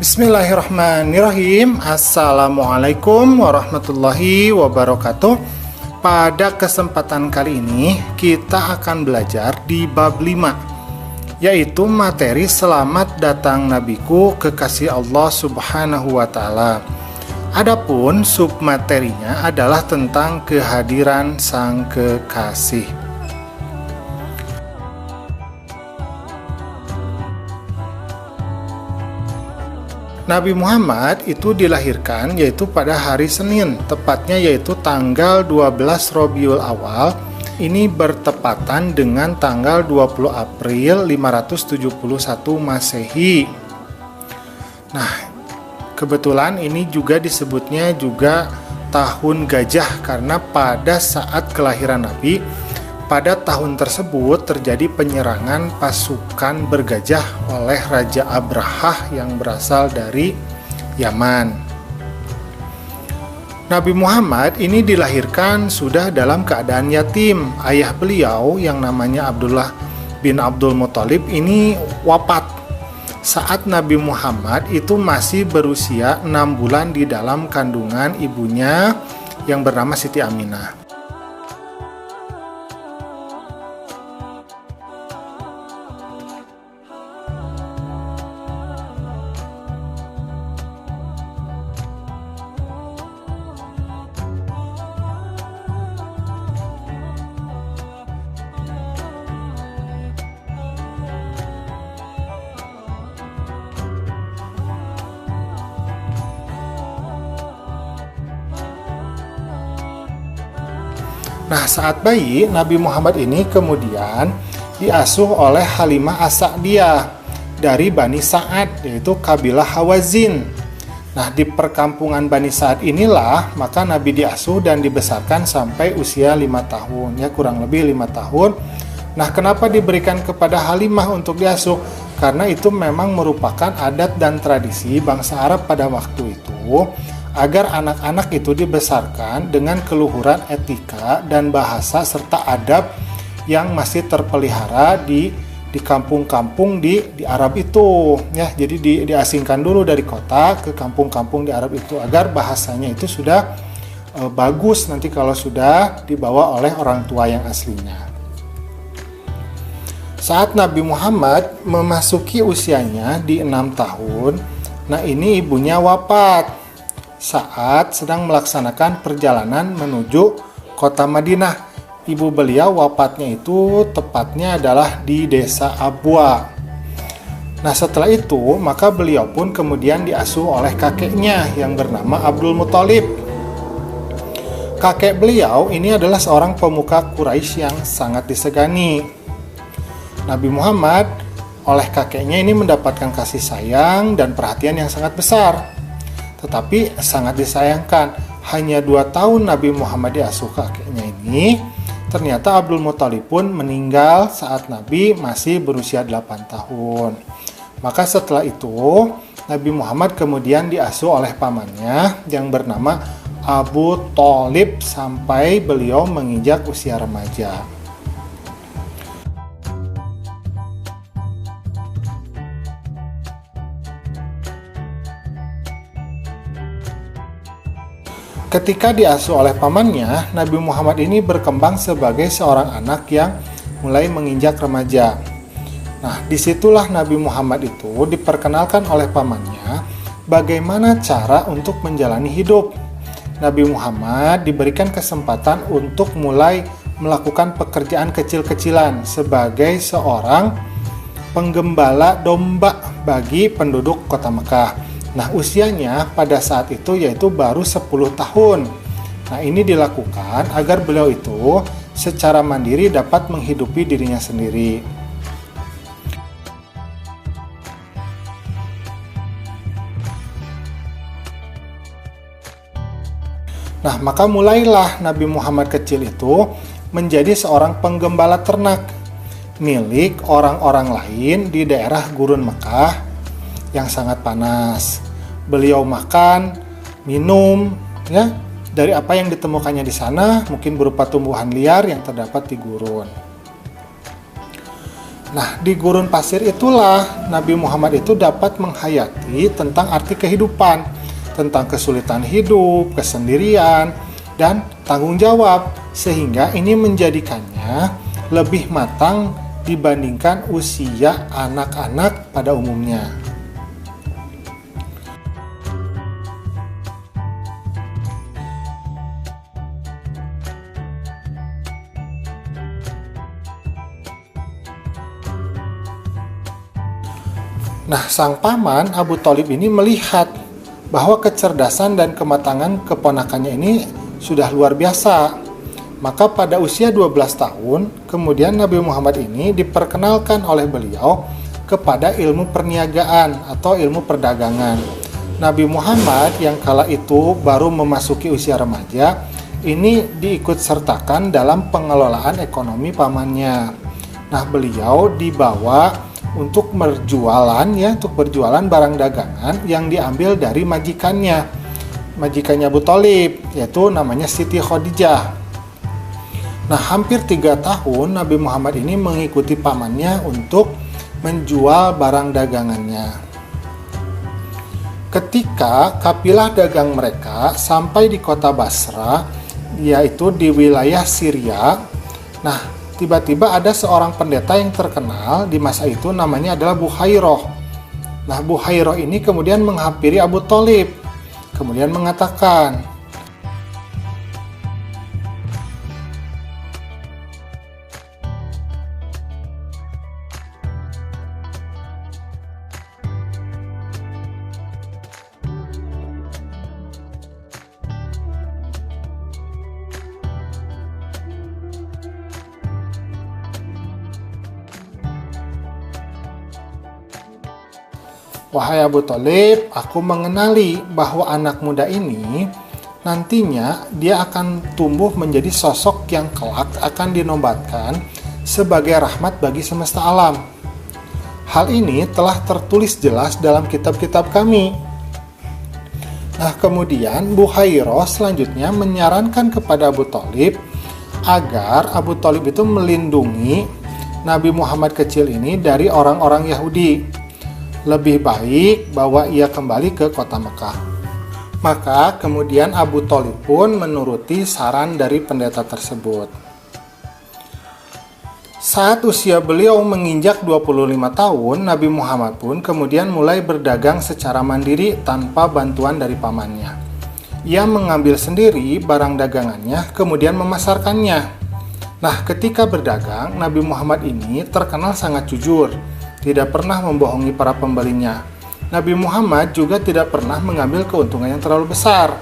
Bismillahirrahmanirrahim. Assalamualaikum warahmatullahi wabarakatuh. Pada kesempatan kali ini kita akan belajar di bab 5, yaitu materi Selamat Datang Nabiku Kekasih Allah Subhanahu wa Ta'ala. Adapun submaterinya adalah tentang kehadiran Sang Kekasih. Nabi Muhammad itu dilahirkan yaitu pada hari Senin, tepatnya yaitu tanggal 12 Rabiul Awal. Ini bertepatan dengan tanggal 20 April 571 Masehi. Nah, kebetulan ini juga disebutnya juga tahun gajah karena pada saat kelahiran Nabi, pada tahun tersebut terjadi penyerangan pasukan bergajah oleh Raja Abrahah yang berasal dari Yaman. Nabi Muhammad ini dilahirkan sudah dalam keadaan yatim. Ayah beliau yang namanya Abdullah bin Abdul Muthalib ini wafat saat Nabi Muhammad itu masih berusia 6 bulan di dalam kandungan ibunya yang bernama Siti Aminah. Nah, saat bayi, Nabi Muhammad ini kemudian diasuh oleh Halimah As-Sa'diyah dari Bani Sa'ad, yaitu kabilah Hawazin. Nah, di perkampungan Bani Sa'ad inilah maka Nabi diasuh dan dibesarkan sampai usia 5 tahun, ya kurang lebih 5 tahun. Nah, kenapa diberikan kepada Halimah untuk diasuh? Karena itu memang merupakan adat dan tradisi bangsa Arab pada waktu itu, agar anak-anak itu dibesarkan dengan keluhuran etika dan bahasa serta adab yang masih terpelihara di kampung-kampung di Arab itu, ya. Jadi diasingkan dulu dari kota ke kampung-kampung di Arab itu agar bahasanya itu sudah bagus nanti kalau sudah dibawa oleh orang tua yang aslinya. Saat Nabi Muhammad memasuki usianya di 6 tahun, nah ini ibunya wafat saat sedang melaksanakan perjalanan menuju kota Madinah. Ibu beliau wafatnya itu tepatnya adalah di desa Abwa. Nah, setelah itu maka beliau pun kemudian diasuh oleh kakeknya yang bernama Abdul Muthalib. Kakek beliau ini adalah seorang pemuka Quraisy yang sangat disegani. Nabi Muhammad oleh kakeknya ini mendapatkan kasih sayang dan perhatian yang sangat besar. Tetapi sangat disayangkan, hanya 2 tahun Nabi Muhammad diasuh kakeknya ini, ternyata Abdul Muthalib pun meninggal saat Nabi masih berusia 8 tahun. Maka setelah itu, Nabi Muhammad kemudian diasuh oleh pamannya yang bernama Abu Thalib sampai beliau menginjak usia remaja. Ketika diasuh oleh pamannya, Nabi Muhammad ini berkembang sebagai seorang anak yang mulai menginjak remaja. Nah, disitulah Nabi Muhammad itu diperkenalkan oleh pamannya bagaimana cara untuk menjalani hidup. Nabi Muhammad diberikan kesempatan untuk mulai melakukan pekerjaan kecil-kecilan sebagai seorang penggembala domba bagi penduduk kota Mekah. Nah, usianya pada saat itu yaitu baru 10 tahun. Nah, ini dilakukan agar beliau itu secara mandiri dapat menghidupi dirinya sendiri. Nah, maka mulailah Nabi Muhammad kecil itu menjadi seorang penggembala ternak milik orang-orang lain di daerah gurun Mekah yang sangat panas. Beliau makan, minum, ya, dari apa yang ditemukannya di sana, mungkin berupa tumbuhan liar yang terdapat di gurun. Nah, di gurun pasir itulah Nabi Muhammad itu dapat menghayati tentang arti kehidupan, tentang kesulitan hidup, kesendirian, dan tanggung jawab, sehingga ini menjadikannya lebih matang dibandingkan usia anak-anak pada umumnya. Nah, sang paman Abu Thalib ini melihat bahwa kecerdasan dan kematangan keponakannya ini sudah luar biasa. Maka pada usia 12 tahun, kemudian Nabi Muhammad ini diperkenalkan oleh beliau kepada ilmu perniagaan atau ilmu perdagangan. Nabi Muhammad yang kala itu baru memasuki usia remaja, ini diikut sertakan dalam pengelolaan ekonomi pamannya. Nah, beliau dibawa untuk berjualan barang dagangan yang diambil dari majikannya Abu Thalib, yaitu namanya Siti Khadijah. Nah, hampir 3 tahun Nabi Muhammad ini mengikuti pamannya untuk menjual barang dagangannya. Ketika kafilah dagang mereka sampai di kota Basra, yaitu di wilayah Syria, nah tiba-tiba ada seorang pendeta yang terkenal di masa itu, namanya adalah Buhairoh. Nah, Buhairoh ini kemudian menghampiri Abu Thalib, kemudian mengatakan, "Wahai Abu Thalib, aku mengenali bahwa anak muda ini nantinya dia akan tumbuh menjadi sosok yang kelak akan dinobatkan sebagai rahmat bagi semesta alam. Hal ini telah tertulis jelas dalam kitab-kitab kami." Nah, kemudian Buhairoh selanjutnya menyarankan kepada Abu Thalib agar Abu Thalib itu melindungi Nabi Muhammad kecil ini dari orang-orang Yahudi. Lebih baik bahwa ia kembali ke kota Mekah. Maka kemudian Abu Thalib pun menuruti saran dari pendeta tersebut. Saat usia beliau menginjak 25 tahun, Nabi Muhammad pun kemudian mulai berdagang secara mandiri tanpa bantuan dari pamannya. Ia mengambil sendiri barang dagangannya, kemudian memasarkannya. Nah, ketika berdagang, Nabi Muhammad ini terkenal sangat jujur, tidak pernah membohongi para pembelinya. Nabi Muhammad juga tidak pernah mengambil keuntungan yang terlalu besar,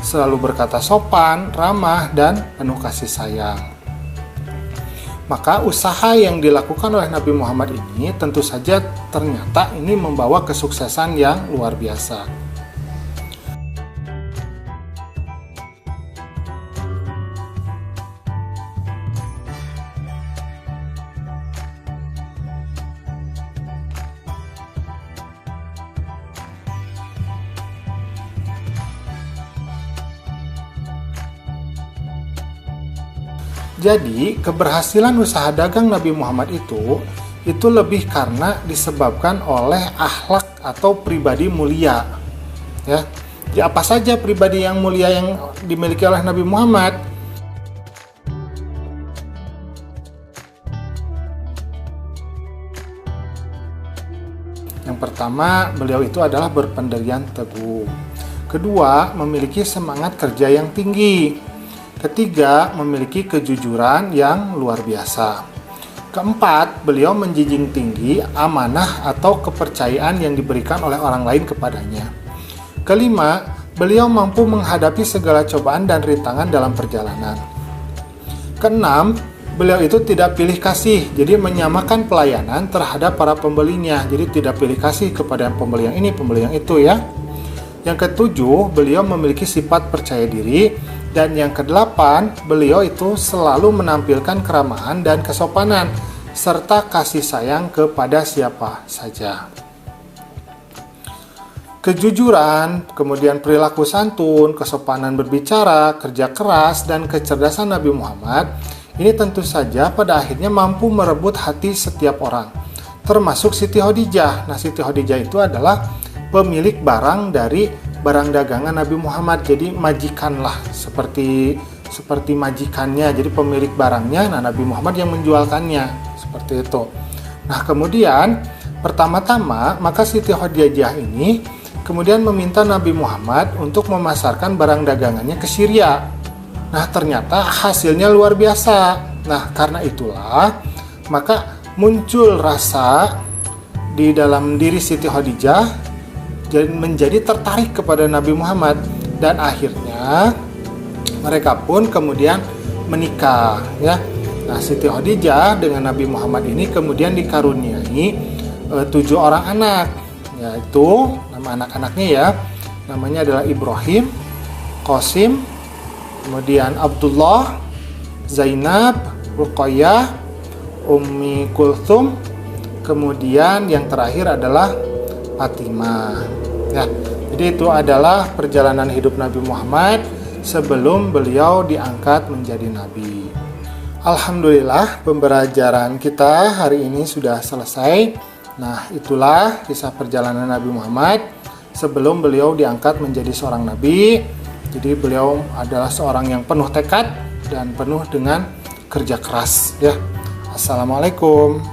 selalu berkata sopan, ramah, dan penuh kasih sayang. Maka usaha yang dilakukan oleh Nabi Muhammad ini tentu saja ternyata ini membawa kesuksesan yang luar biasa. Jadi, keberhasilan usaha dagang Nabi Muhammad itu lebih karena disebabkan oleh akhlak atau pribadi mulia. Ya. Jadi apa saja pribadi yang mulia yang dimiliki oleh Nabi Muhammad? Yang pertama, beliau itu adalah berpendirian teguh. Kedua, memiliki semangat kerja yang tinggi. Ketiga, memiliki kejujuran yang luar biasa. Keempat, beliau menjunjung tinggi amanah atau kepercayaan yang diberikan oleh orang lain kepadanya. Kelima, beliau mampu menghadapi segala cobaan dan rintangan dalam perjalanan. Keenam, beliau itu tidak pilih kasih, jadi menyamakan pelayanan terhadap para pembelinya. Jadi tidak pilih kasih kepada pembeli yang ini, pembeli yang itu ya. Yang ketujuh, beliau memiliki sifat percaya diri. Dan yang kedelapan, beliau itu selalu menampilkan keramahan dan kesopanan, serta kasih sayang kepada siapa saja. Kejujuran, kemudian perilaku santun, kesopanan berbicara, kerja keras, dan kecerdasan Nabi Muhammad, ini tentu saja pada akhirnya mampu merebut hati setiap orang, termasuk Siti Khadijah. Nah, Siti Khadijah itu adalah pemilik barang dari barang dagangan Nabi Muhammad, jadi majikan lah, seperti majikannya, jadi pemilik barangnya. Nah, Nabi Muhammad yang menjualkannya, seperti itu. Nah, kemudian pertama-tama maka Siti Khadijah ini kemudian meminta Nabi Muhammad untuk memasarkan barang dagangannya ke Syria. Nah, ternyata hasilnya luar biasa. Nah, karena itulah maka muncul rasa di dalam diri Siti Khadijah dan menjadi tertarik kepada Nabi Muhammad, dan akhirnya mereka pun kemudian menikah, ya. Nah, Siti Khadijah dengan Nabi Muhammad ini kemudian dikaruniai 7 orang anak, yaitu nama anak-anaknya ya, namanya adalah Ibrahim, Qasim, kemudian Abdullah, Zainab, Ruqayyah, Ummi Kulthum, kemudian yang terakhir adalah Fatimah. Ya, jadi itu adalah perjalanan hidup Nabi Muhammad sebelum beliau diangkat menjadi nabi. Alhamdulillah, pembelajaran kita hari ini sudah selesai. Nah, itulah kisah perjalanan Nabi Muhammad sebelum beliau diangkat menjadi seorang nabi. Jadi beliau adalah seorang yang penuh tekad dan penuh dengan kerja keras, ya. Assalamualaikum.